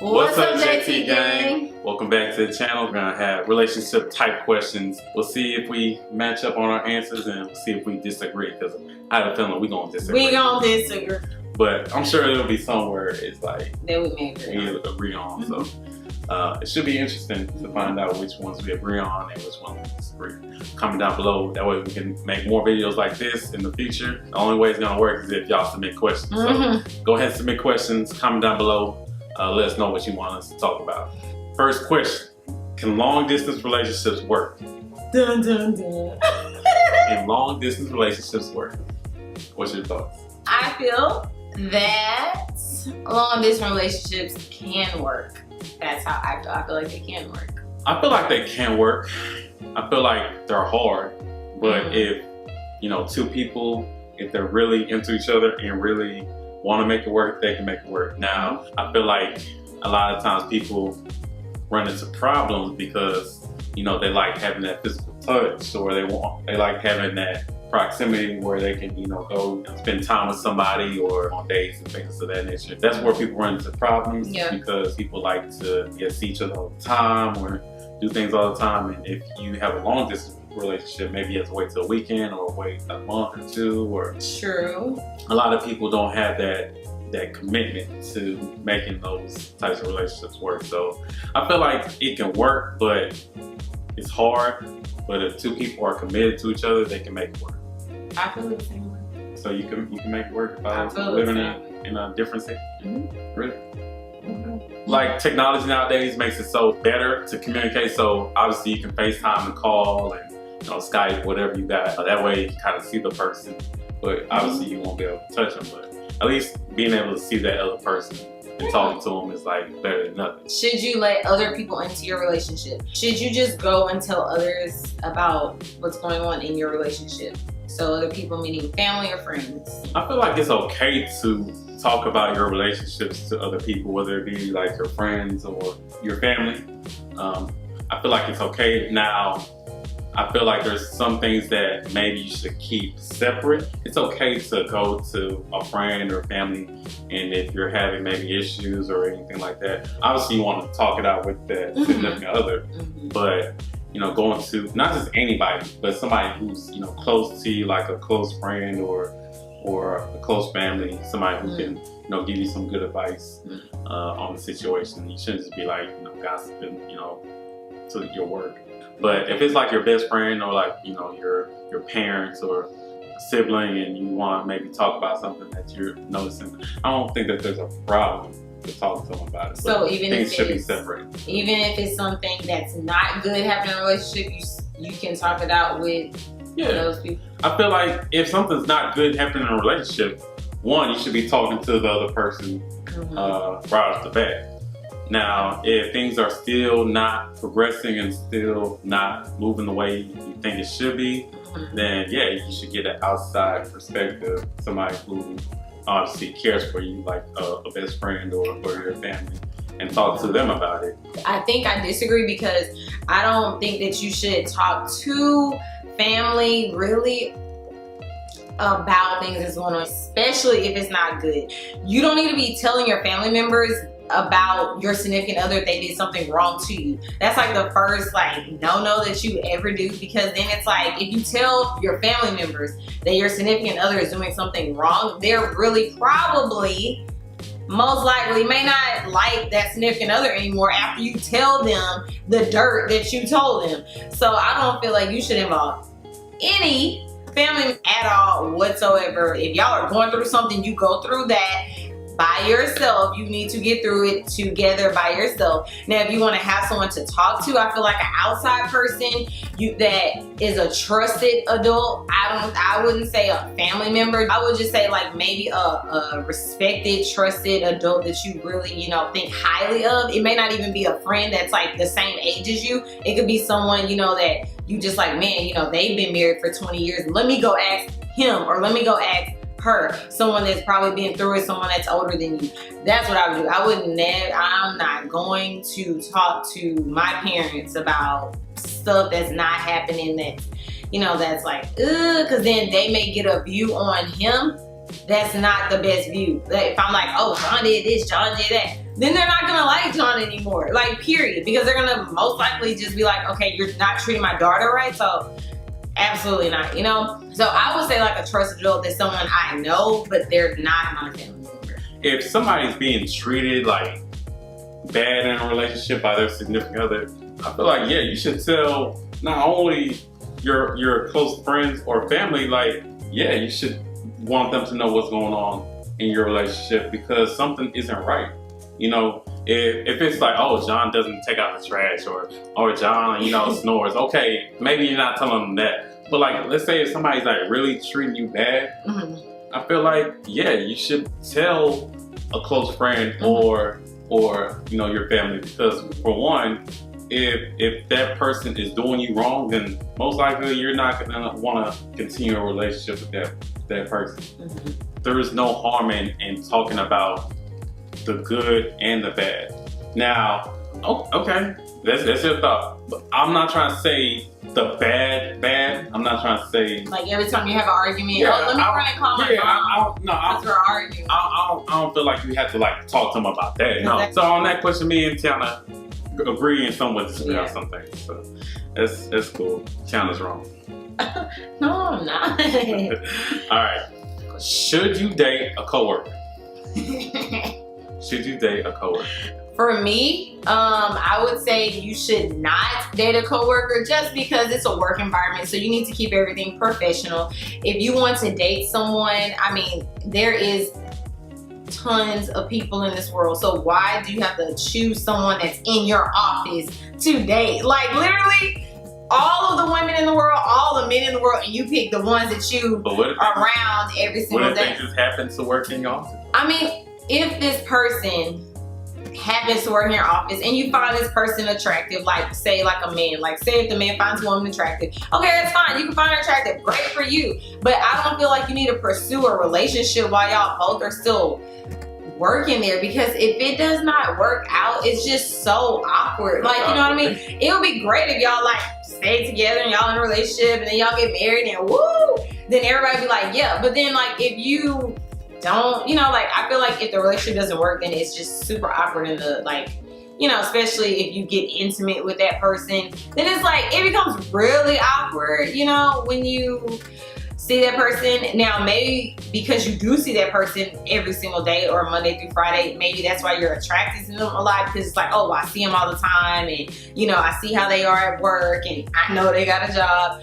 What's up, JT gang? Welcome back to the channel. We're gonna have relationship type questions. We'll see if we match up on our answers and we'll see if we disagree, because I have a feeling we're gonna disagree. We gonna disagree. But I'm sure it'll be somewhere it's like that we may agree on. So it should be interesting to find out which ones we agree on and which ones we disagree. Comment down below. That way we can make more videos like this in the future. The only way it's gonna work is if y'all submit questions. So go ahead and submit questions. Comment down below. Let us know what you want us to talk about. First question: can long distance relationships work? Dun dun dun. Can long distance relationships work? What's your thoughts? I feel that long distance relationships can work. That's how I feel. I feel like they can work. I feel like they can work. I feel like they're hard, but if two people, if they're really into each other and really want to make it work, they can make it work. Now, I feel like a lot of times people run into problems because they like having that physical touch, or they like having that proximity where they can go and spend time with somebody or on dates and things of that nature. That's where people run into problems because people like to see each other all the time or do things all the time. And if you have a long distance relationship, maybe you have to wait till a weekend or wait a month or two. Or true. A lot of people don't have that commitment to making those types of relationships work. So I feel like it can work, but it's hard. But if two people are committed to each other, they can make it work. I feel the same way. So you can make it work if I was living in a different city? Really? Like technology nowadays makes it so better to communicate. So obviously you can FaceTime and call and Skype, whatever you got. That way you can kind of see the person. But obviously you won't be able to touch them. But at least being able to see that other person and talking to them is like better than nothing. Should you let other people into your relationship? Should you just go and tell others about what's going on in your relationship? So other people, meaning family or friends? I feel like it's okay to talk about your relationships to other people, whether it be like your friends or your family. I feel like it's okay. Now, I feel like there's some things that maybe you should keep separate. It's okay to go to a friend or family, and if you're having maybe issues or anything like that, obviously you want to talk it out with that significant other. But going to not just anybody, but somebody who's close to you, like a close friend or a close family, somebody who can give you some good advice on the situation. You shouldn't just be like gossiping to your work. But if it's like your best friend or like your parents or a sibling, and you want to maybe talk about something that you're noticing, I don't think that there's a problem to talk to them about it. So even things if should be separated. Even if it's something that's not good happening in a relationship, you can talk it out with those people. I feel like if something's not good happening in a relationship, one, you should be talking to the other person right off the bat. Now, if things are still not progressing and still not moving the way you think it should be, then yeah, you should get an outside perspective, somebody who obviously cares for you, like a best friend or your family, and talk to them about it. I think I disagree, because I don't think that you should talk to family really about things that's going on, especially if it's not good. You don't need to be telling your family members about your significant other if they did something wrong to you. That's like the first no that you ever do, because then it's like if you tell your family members that your significant other is doing something wrong, they're really probably most likely may not like that significant other anymore after you tell them the dirt that you told them. So I don't feel like you should involve any family at all whatsoever. If y'all are going through something, you go through that by yourself. You need to get through it together by yourself. Now, if you want to have someone to talk to, I feel like an outside person that is a trusted adult. I wouldn't say a family member. I would just say like maybe a respected, trusted adult that you really think highly of. It may not even be a friend that's like the same age as you. It could be someone that you just like, man, they've been married for 20 years. Let me go ask him, or let me go ask her, someone that's probably been through it, someone that's older than you. That's what I would do. I'm not going to talk to my parents about stuff that's not happening, that's like, ugh, because then they may get a view on him that's not the best view. Like if I'm like, oh, John did this, John did that, then they're not gonna like John anymore. Like, period. Because they're gonna most likely just be like, okay, you're not treating my daughter right, so absolutely not, you know? So I would say like a trusted adult is someone I know, but they're not my family member. If somebody's being treated like bad in a relationship by their significant other, I feel like, yeah, you should tell not only your close friends or family, like, yeah, you should want them to know what's going on in your relationship because something isn't right. You know, if it's like, oh, John doesn't take out the trash or John, you know, snores, okay, maybe you're not telling them that. But like, let's say if somebody's like really treating you bad, I feel like, yeah, you should tell a close friend or you know, your family, because for one, if that person is doing you wrong, then most likely you're not gonna want to continue a relationship with that person. There is no harm in talking about the good and the bad. Now, okay, that's your thought. But I'm not trying to say the bad. I'm not trying to say like every time you have an argument, let me run and call my mom. Because we're arguing. I don't feel like you have to like talk to them about that. No. So on that question, me and Tiana agree and somewhat disagree on some things. So that's cool. Tiana's wrong. No, I'm not. All right. Should you date a coworker? Should you date a coworker? For me, I would say you should not date a coworker just because it's a work environment. So you need to keep everything professional. If you want to date someone, I mean, there is tons of people in this world. So why do you have to choose someone that's in your office to date? Like literally all of the women in the world, all the men in the world, and you pick the ones that you are around every single day. What if they just happen to work in your office? I mean, if this person happens to work in your office and you find this person attractive, like say like a man, like say if the man finds a woman attractive, okay, that's fine, you can find her attractive, great for you, but I don't feel like you need to pursue a relationship while y'all both are still working there, because if it does not work out, it's just so awkward. Like, you know what I mean? It would be great if y'all like stay together and y'all in a relationship and then y'all get married and woo, then everybody be like, yeah. But then like if you don't, you know, like I feel like if the relationship doesn't work, then it's just super awkward in the like, you know, especially if you get intimate with that person, then it's like it becomes really awkward, you know, when you see that person. Now maybe because you do see that person every single day or Monday through Friday, maybe that's why you're attracted to them a lot, because it's like, oh, I see them all the time and you know, I see how they are at work and I know they got a job,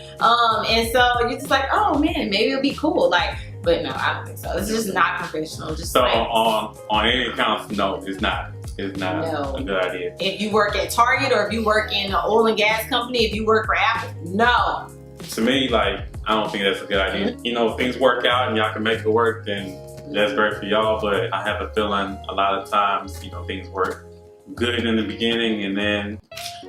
and so you're just like, oh man, maybe it'll be cool. Like, but no, I don't think so. It's just not professional. Just so like, on any accounts, no, it's not a good idea. If you work at Target or if you work in an oil and gas company, if you work for Apple, no. To me, like, I don't think that's a good idea. You know, if things work out and y'all can make it work, then that's great for y'all. But I have a feeling a lot of times, you know, things work good in the beginning, and then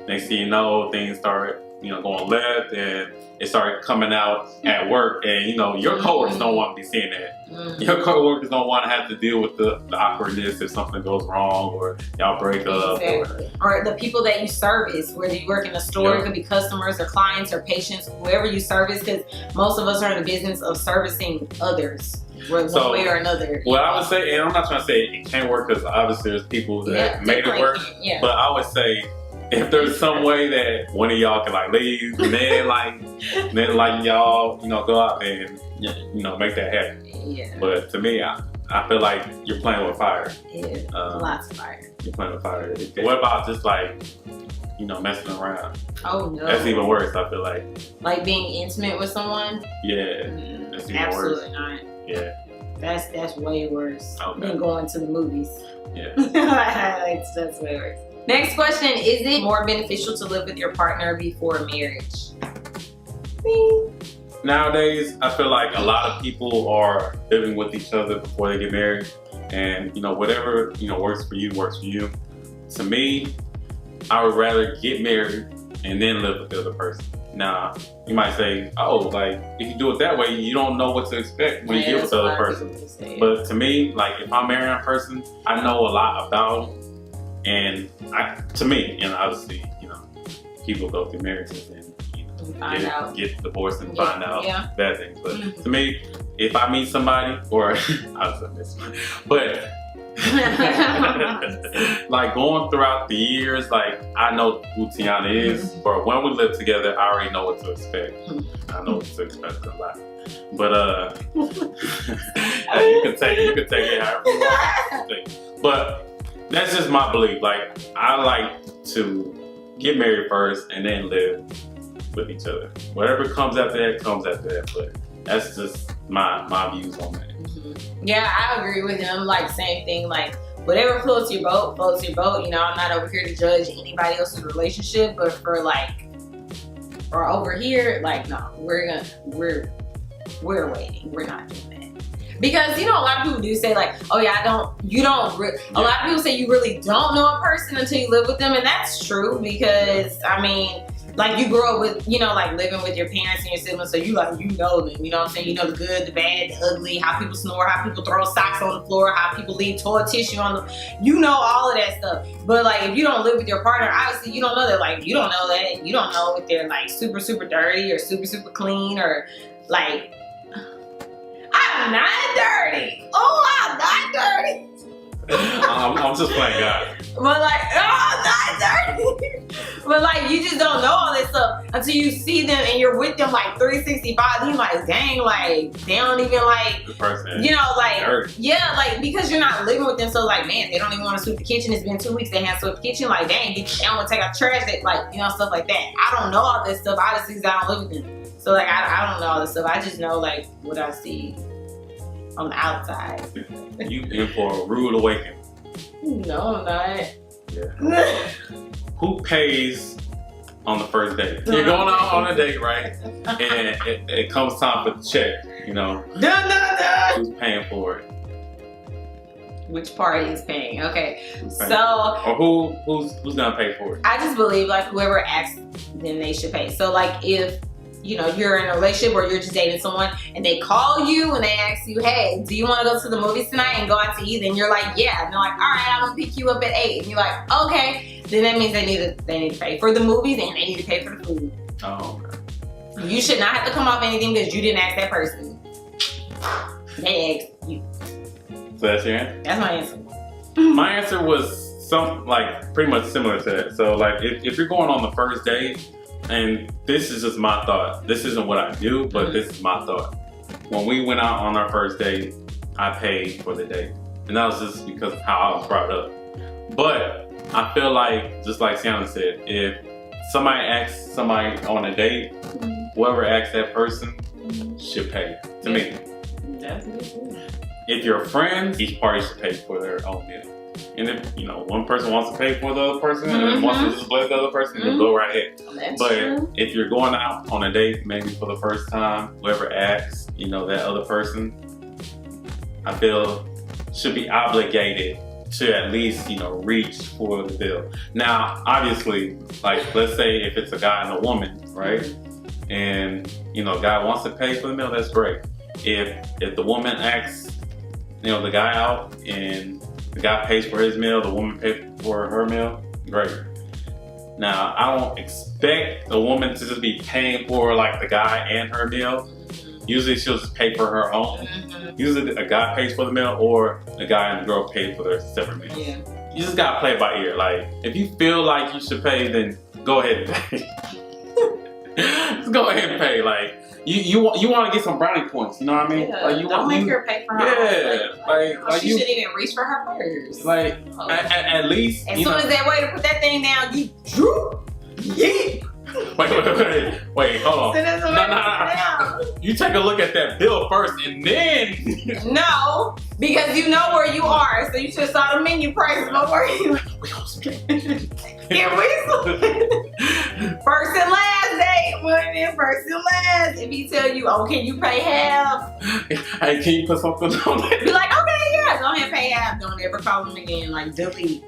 next thing you know, things start, you know, going left, and it started coming out at work, and you know, your coworkers don't want to be seeing that. Your coworkers don't want to have to deal with the awkwardness if something goes wrong or y'all break up. Exactly. Or the people that you service, whether you work in a store, it could be customers or clients or patients, whoever you service, because most of us are in the business of servicing others. One way or another. Well, I would say, and I'm not trying to say it can't work, because obviously there's people that made it work, but I would say if there's some way that one of y'all can like leave and then like y'all, you know, go out there and, you know, make that happen. Yeah. But to me, I feel like you're playing with fire. Yeah, lots of fire. You're playing with fire. What about just like, you know, messing around? Oh no. That's even worse, I feel like. Like being intimate with someone? Yeah. That's even absolutely worse. Not. Yeah. That's way worse than going to the movies. Yeah. That's way worse. Next question, is it more beneficial to live with your partner before marriage? Nowadays, I feel like a lot of people are living with each other before they get married. And, you know, whatever, you know, works for you, works for you. To me, I would rather get married and then live with the other person. Now, you might say, oh, like, if you do it that way, you don't know what to expect when you get with the other person. But to me, like, if I'm marrying a person, I know a lot about them. And to me, and obviously, you know, people go through marriages and, you know, get divorced and find out bad things. But to me, if I meet somebody, or I was miss, but Like going throughout the years, like I know who Tiana is, but when we live together, I already know what to expect. I know what to expect a lot. But you can take it however you want. But that's just my belief. Like I like to get married first and then live with each other. Whatever comes after that comes after that. But that's just my views on that. Yeah, I agree with him. Like same thing. Like whatever floats your boat, floats your boat. You know, I'm not over here to judge anybody else's relationship, but for over here, like no, we're waiting. We're not doing that. Because, you know, a lot of people do say like, oh yeah, a lot of people say you really don't know a person until you live with them. And that's true because, I mean, like you grow up with, you know, like living with your parents and your siblings. So you know them, you know what I'm saying? You know the good, the bad, the ugly, how people snore, how people throw socks on the floor, how people leave toilet tissue on the, you know all of that stuff. But like, if you don't live with your partner, obviously you don't know that. Like, you don't know that. You don't know if they're like super, super dirty or super, super clean or like, I'm not dirty. Oh, I'm not dirty. I'm just playing God. But like, oh, I'm not dirty. But like, you just don't know all this stuff until you see them and you're with them like 365. Then you're like, dang, like they don't even like, the person, you know, like, dirty. Yeah, like because you're not living with them. So like, man, they don't even want to sweep the kitchen. It's been 2 weeks. They haven't swept the kitchen. Like, dang, they don't want to take out trash. They, like, you know, stuff like that. I don't know all this stuff. Obviously, because I don't live with them. So like, I don't know all this stuff. I just know like what I see on the outside. You in for a rude awakening. No, I'm not. Yeah. Who pays on the first date? You're going out on a date, right? And it comes time for the check, you know. Who's paying for it? Which party is paying? Okay. Who's paying So who's gonna pay for it? I just believe like whoever asks, then they should pay. So like if you know, you're in a relationship or you're just dating someone and they call you and they ask you, hey, do you want to go to the movies tonight and go out to eat? And you're like, yeah. And they're like, all right, I'm gonna pick you up at 8. And you're like, okay. Then that means they need to pay for the movie, then they need to pay for the food. Oh, okay. You should not have to come off anything because you didn't ask that person. They asked you. So that's your answer? That's my answer. My answer was pretty much similar to that. So like if you're going on the first date, and this is just my thought. This isn't what I do, but this is my thought. When we went out on our first date, I paid for the date. And that was just because of how I was brought up. But I feel like, just like Tiana said, if somebody asks somebody on a date, whoever asks that person should pay, to me. That's good. If you're friends, each party should pay for their own meal. And if, you know, one person wants to pay for the other person and wants to just bless the other person, then go right ahead. That's but true. If you're going out on a date, maybe for the first time, whoever asks, you know, that other person, I feel should be obligated to at least, you know, reach for the bill. Now, obviously, like, let's say if it's a guy and a woman, right? And, you know, guy wants to pay for the meal, that's great. If the woman asks, you know, the guy out and the guy pays for his meal, the woman pays for her meal, great. Now, I don't expect a woman to just be paying for like the guy and her meal. Usually she'll just pay for her own. Usually a guy pays for the meal or the guy and the girl pay for their separate meals. Yeah. You just gotta play by ear. Like, if you feel like you should pay, then go ahead and pay. Just go ahead and pay. Like, you want to get some brownie points, you know what I mean? Yeah, like don't make her pay for her own. Like she shouldn't even reach for her purse. Like, at least. As soon as that way to put that thing down, you droop. Yeet. Wait, hold on. No. You take a look at that bill first and then. No, because you know where you are, so you should have saw the menu prices before you. First and last date, women. First and last. If he tell you, oh, can you pay half? Hey, can you put something on it? Be like, okay, yeah, go ahead, pay half. Don't ever call him again. Like, delete.